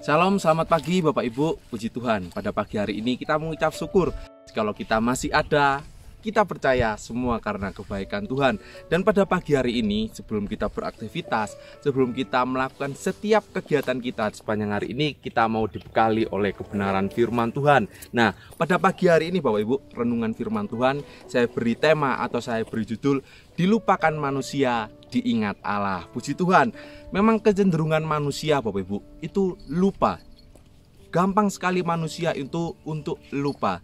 Salam, selamat pagi Bapak Ibu, puji Tuhan. Pada pagi hari ini kita mengucap syukur kalau kita masih ada, kita percaya semua karena kebaikan Tuhan. Dan pada pagi hari ini, sebelum kita beraktivitas, sebelum kita melakukan setiap kegiatan kita sepanjang hari ini, kita mau dibekali oleh kebenaran firman Tuhan. Nah, pada pagi hari ini Bapak Ibu, renungan firman Tuhan, saya beri tema atau saya beri judul, Dilupakan Manusia, Diingat Allah. Puji Tuhan. Memang kecenderungan manusia Bapak Ibu itu lupa. Gampang sekali manusia itu untuk lupa.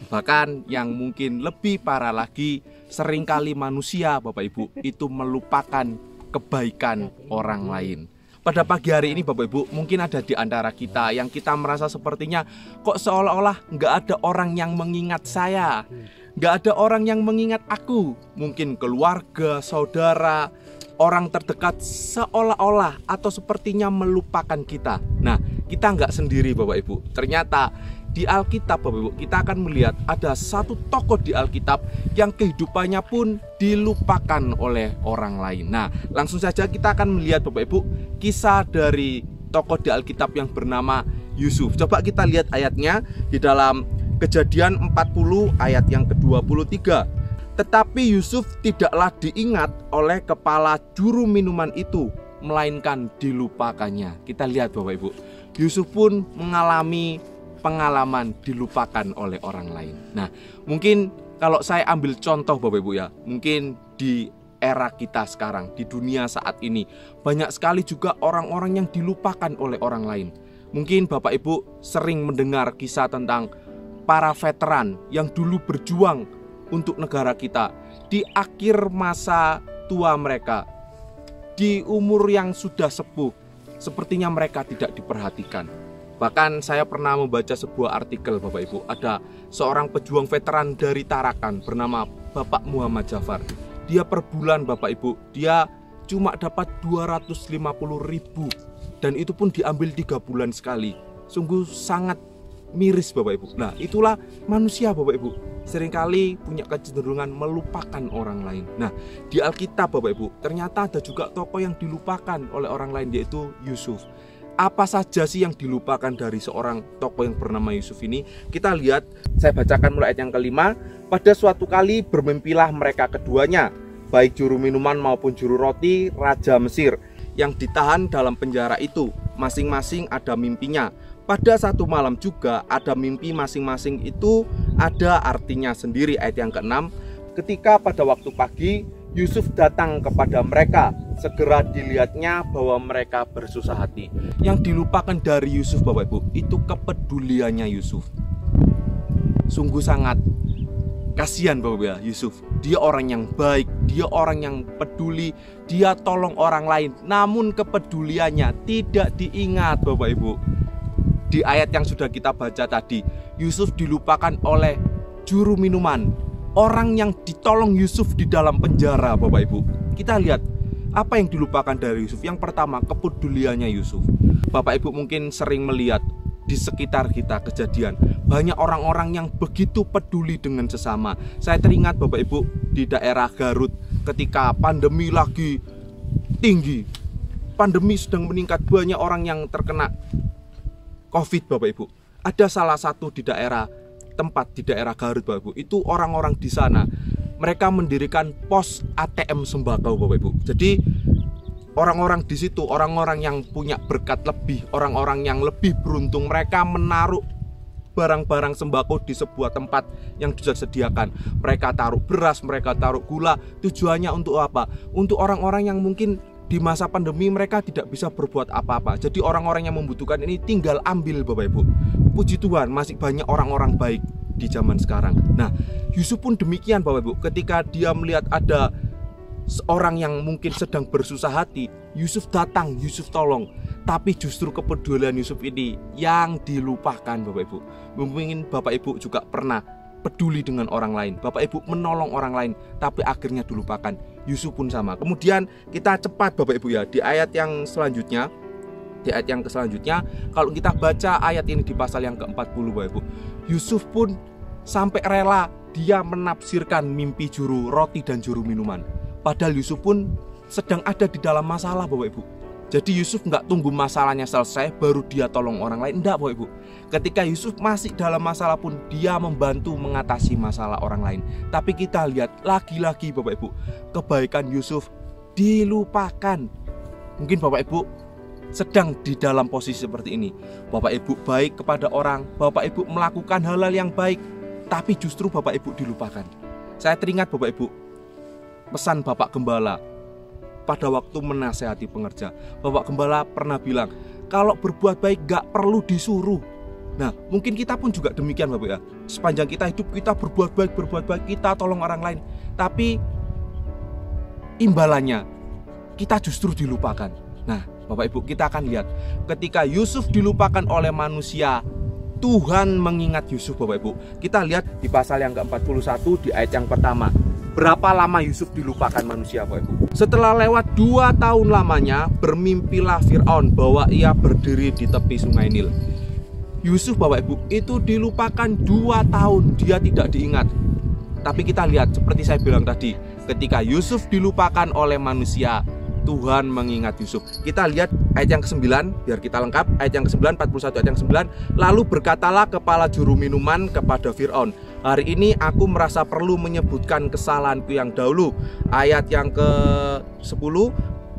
Bahkan yang mungkin lebih parah lagi, seringkali manusia Bapak Ibu itu melupakan kebaikan orang lain. Pada pagi hari ini Bapak Ibu, mungkin ada di antara kita yang kita merasa sepertinya kok seolah-olah nggak ada orang yang mengingat saya, nggak ada orang yang mengingat aku. Mungkin keluarga, saudara, orang terdekat seolah-olah atau sepertinya melupakan kita. Nah, kita nggak sendiri Bapak Ibu. Ternyata di Alkitab Bapak Ibu, kita akan melihat ada satu tokoh di Alkitab yang kehidupannya pun dilupakan oleh orang lain. Nah, langsung saja kita akan melihat Bapak Ibu kisah dari tokoh di Alkitab yang bernama Yusuf. Coba kita lihat ayatnya di dalam Kejadian 40 ayat yang ke-23. Tetapi Yusuf tidaklah diingat oleh kepala juru minuman itu, melainkan dilupakannya. Kita lihat Bapak Ibu, Yusuf pun mengalami pengalaman dilupakan oleh orang lain. Nah, mungkin kalau saya ambil contoh Bapak Ibu ya, mungkin di era kita sekarang, di dunia saat ini, banyak sekali juga orang-orang yang dilupakan oleh orang lain. Mungkin Bapak Ibu sering mendengar kisah tentang para veteran yang dulu berjuang untuk negara kita. Di akhir masa tua mereka, di umur yang sudah sepuh, sepertinya mereka tidak diperhatikan. Bahkan saya pernah membaca sebuah artikel Bapak Ibu, ada seorang pejuang veteran dari Tarakan bernama Bapak Muhammad Jafar. Dia per bulan Bapak Ibu, dia cuma dapat 250.000, dan itu pun diambil 3 bulan sekali. Sungguh sangat miris Bapak Ibu. Nah, itulah manusia Bapak Ibu, seringkali punya kecenderungan melupakan orang lain. Nah, di Alkitab Bapak Ibu, ternyata ada juga tokoh yang dilupakan oleh orang lain, yaitu Yusuf. Apa saja sih yang dilupakan dari seorang tokoh yang bernama Yusuf ini? Kita lihat, saya bacakan mulai ayat yang ke-5. Pada suatu kali bermimpilah mereka keduanya, baik juru minuman maupun juru roti, Raja Mesir, yang ditahan dalam penjara itu. Masing-masing ada mimpinya. Pada satu malam juga ada mimpi masing-masing itu ada artinya sendiri. Ayat yang ke-6. Ketika pada waktu pagi Yusuf datang kepada mereka, segera dilihatnya bahwa mereka bersusah hati. Yang dilupakan dari Yusuf Bapak Ibu, itu kepeduliannya Yusuf. Sungguh sangat kasihan Bapak Ibu ya, Yusuf. Dia orang yang baik, dia orang yang peduli, dia tolong orang lain. Namun kepeduliannya tidak diingat Bapak Ibu. Di ayat yang sudah kita baca tadi, Yusuf dilupakan oleh juru minuman, orang yang ditolong Yusuf di dalam penjara Bapak Ibu. Kita lihat apa yang dilupakan dari Yusuf. Yang pertama, kepeduliannya Yusuf. Bapak Ibu mungkin sering melihat di sekitar kita kejadian banyak orang-orang yang begitu peduli dengan sesama. Saya teringat Bapak Ibu di daerah Garut ketika pandemi lagi tinggi, pandemi sedang meningkat, banyak orang yang terkena COVID Bapak Ibu. Ada salah satu di daerah Garut Bapak Ibu, itu orang-orang di sana mereka mendirikan pos ATM sembako Bapak Ibu. Jadi orang-orang di situ, orang-orang yang punya berkat lebih, orang-orang yang lebih beruntung, mereka menaruh barang-barang sembako di sebuah tempat yang sudah disediakan. Mereka taruh beras, mereka taruh gula. Tujuannya untuk apa? Untuk orang-orang yang mungkin di masa pandemi mereka tidak bisa berbuat apa-apa. Jadi orang-orang yang membutuhkan ini tinggal ambil Bapak Ibu. Puji Tuhan, masih banyak orang-orang baik di zaman sekarang. Nah, Yusuf pun demikian Bapak Ibu. Ketika dia melihat ada seorang yang mungkin sedang bersusah hati, Yusuf datang, Yusuf tolong. Tapi justru kepedulian Yusuf ini yang dilupakan Bapak Ibu. Mungkin Bapak Ibu juga pernah peduli dengan orang lain, Bapak Ibu menolong orang lain, tapi akhirnya dilupakan. Yusuf pun sama. Kemudian kita cepat Bapak Ibu ya, di ayat yang selanjutnya, kalau kita baca ayat ini di pasal yang ke-40 Bapak Ibu, Yusuf pun sampai rela dia menafsirkan mimpi juru roti dan juru minuman. Padahal Yusuf pun sedang ada di dalam masalah Bapak Ibu. Jadi Yusuf nggak tunggu masalahnya selesai baru dia tolong orang lain, enggak Bapak Ibu. Ketika Yusuf masih dalam masalah pun dia membantu mengatasi masalah orang lain. Tapi kita lihat lagi-lagi Bapak Ibu, kebaikan Yusuf dilupakan. Mungkin Bapak Ibu sedang di dalam posisi seperti ini. Bapak Ibu baik kepada orang, Bapak Ibu melakukan hal-hal yang baik, tapi justru Bapak Ibu dilupakan. Saya teringat Bapak Ibu, pesan Bapak Gembala pada waktu menasehati pengerja. Bapak Gembala pernah bilang, kalau berbuat baik gak perlu disuruh. Nah, mungkin kita pun juga demikian Bapak ya. Sepanjang kita hidup kita berbuat baik, kita tolong orang lain. Tapi imbalannya kita justru dilupakan. Nah, Bapak Ibu, kita akan lihat ketika Yusuf dilupakan oleh manusia, Tuhan mengingat Yusuf Bapak Ibu. Kita lihat di pasal yang ke-41 di ayat yang pertama. Berapa lama Yusuf dilupakan manusia Bapak Ibu? Setelah lewat 2 tahun lamanya, bermimpilah Fir'aun bahwa ia berdiri di tepi sungai Nil. Yusuf Bapak Ibu itu dilupakan 2 tahun, dia tidak diingat. Tapi kita lihat seperti saya bilang tadi, ketika Yusuf dilupakan oleh manusia, Tuhan mengingat Yusuf. Kita lihat ayat yang ke-9 biar kita lengkap. Ayat yang ke-9, 41 ayat yang ke-9. Lalu berkatalah kepala juru minuman kepada Fir'aun, hari ini aku merasa perlu menyebutkan kesalahanku yang dahulu. Ayat yang ke-10,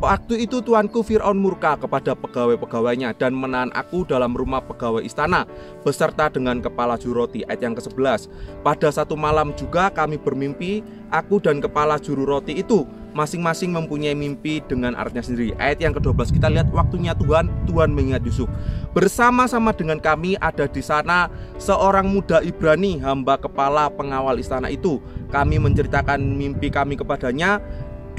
waktu itu tuanku Fir'aun murka kepada pegawai-pegawainya dan menahan aku dalam rumah pegawai istana beserta dengan kepala juru roti. Ayat yang ke-11, pada satu malam juga kami bermimpi, aku dan kepala juru roti itu masing-masing mempunyai mimpi dengan artinya sendiri. Ayat yang ke-12 kita lihat waktunya Tuhan mengingat Yusuf. Bersama-sama dengan kami ada di sana seorang muda Ibrani, hamba kepala pengawal istana itu. Kami menceritakan mimpi kami kepadanya,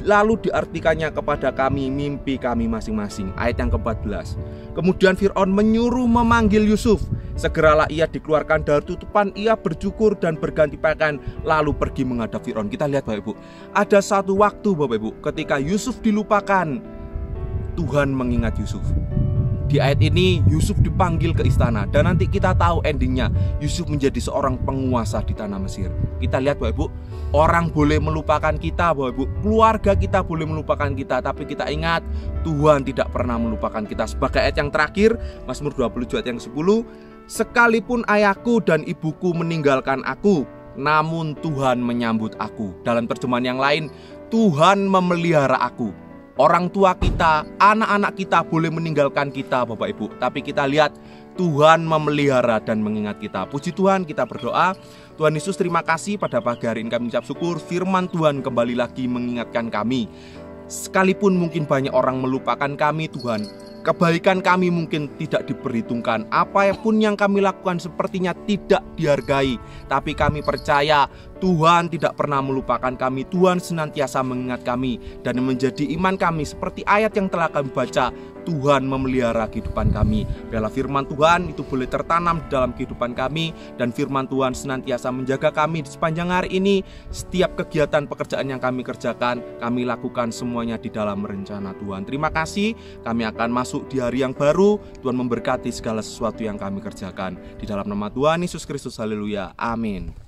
lalu diartikannya kepada kami mimpi kami masing-masing. Ayat yang ke-14. Kemudian Fir'aun menyuruh memanggil Yusuf. Segeralah ia dikeluarkan dari tutupan, ia bercukur dan berganti pakaian lalu pergi menghadap Fir'aun. Kita lihat Bapak Ibu, ada satu waktu Bapak Ibu ketika Yusuf dilupakan, Tuhan mengingat Yusuf. Di ayat ini Yusuf dipanggil ke istana dan nanti kita tahu endingnya, Yusuf menjadi seorang penguasa di tanah Mesir. Kita lihat Bapak Ibu, orang boleh melupakan kita Bapak Ibu, keluarga kita boleh melupakan kita, tapi kita ingat Tuhan tidak pernah melupakan kita. Sebagai ayat yang terakhir, Mazmur 27 ayat yang 10, sekalipun ayahku dan ibuku meninggalkan aku, namun Tuhan menyambut aku. Dalam terjemahan yang lain, Tuhan memelihara aku. Orang tua kita, anak-anak kita boleh meninggalkan kita Bapak Ibu, tapi kita lihat Tuhan memelihara dan mengingat kita. Puji Tuhan, kita berdoa. Tuhan Yesus, terima kasih pada pagi hari ini kami ucap syukur, firman Tuhan kembali lagi mengingatkan kami. Sekalipun mungkin banyak orang melupakan kami Tuhan, kebaikan kami mungkin tidak diperhitungkan, apapun yang kami lakukan sepertinya tidak dihargai, tapi kami percaya Tuhan tidak pernah melupakan kami. Tuhan senantiasa mengingat kami, dan menjadi iman kami seperti ayat yang telah kami baca, Tuhan memelihara kehidupan kami. Biarlah firman Tuhan itu boleh tertanam di dalam kehidupan kami, dan firman Tuhan senantiasa menjaga kami di sepanjang hari ini. Setiap kegiatan pekerjaan yang kami kerjakan, kami lakukan semuanya di dalam rencana Tuhan. Terima kasih, kami akan masuk di hari yang baru. Tuhan memberkati segala sesuatu yang kami kerjakan. Di dalam nama Tuhan Yesus Kristus, haleluya, amin.